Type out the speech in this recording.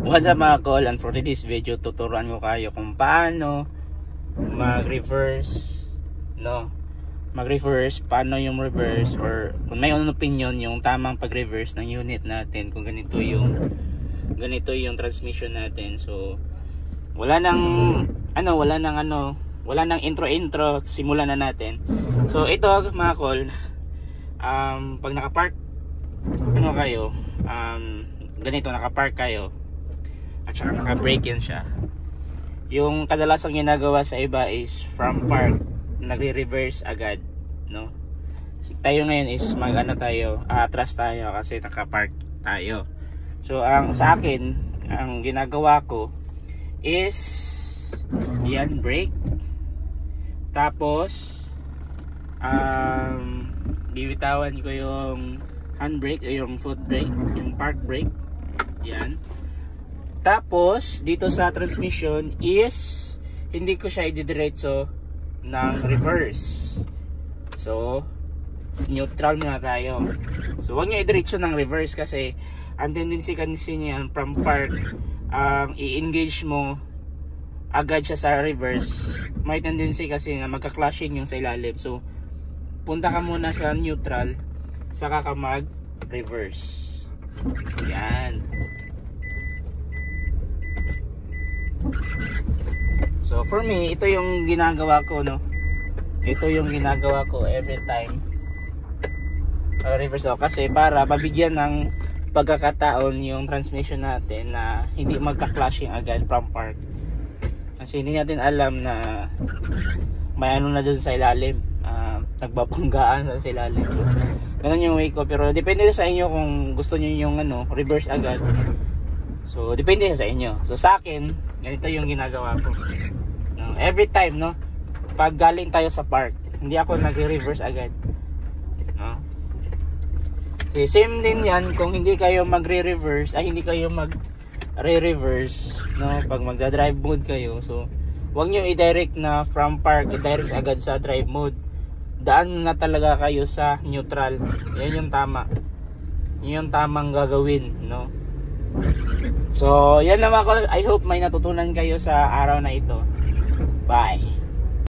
What's up mga call, and for today's video tuturuan ko kayo kung paano mag-reverse, paano yung reverse, or kung may opinion yung tamang pag-reverse ng unit natin kung ganito yung transmission natin. So wala nang intro, simulan na natin. So ito mga call, pag nakapark ganito, nakapark kayo at saka naka-brake yan siya, yung kadalasang ginagawa sa iba is from park nagre-reverse agad, no? Tayo ngayon is atras tayo kasi naka-park tayo. So sa akin, ang ginagawa ko is yan, brake, tapos bibitawan ko yung handbrake o yung foot brake, yung park brake, yan. Tapos dito sa transmission is hindi ko siya ididiretso ng reverse. So neutral muna tayo. So huwag nyo idiretso ng reverse kasi ang tendency kasi niyan from park, i-engage mo agad siya sa reverse. May tendency kasi na magka-clashing yung sa ilalim. So punta ka muna sa neutral, saka ka mag-reverse. Yan. So for me, ito yung ginagawa ko, no? Ito yung ginagawa ko every time reverse ako, kasi para mabigyan ng pagkakataon yung transmission natin na hindi magka-clashing agad from park. Kasi hindi natin alam na may na dun sa ilalim, nagbabanggaan sa ilalim. So, ganun yung way ko, pero depende sa inyo kung gusto nyo yung reverse agad. So depende sa inyo. So sa akin, ganito yung ginagawa ko, no? Every time, no, pag galing tayo sa park, hindi ako nagre-reverse agad, no? So, same din yan kung hindi kayo magre-reverse, hindi kayo mag-re-reverse, no, pag magda-drive mode kayo. So huwag nyo i-direct na from park, i-direct agad sa drive mode. Daan na talaga kayo sa neutral. Yan yung tama. Yan yung tamang gagawin, no? So yan naman ko. I hope may natutunan kayo sa araw na ito. Bye.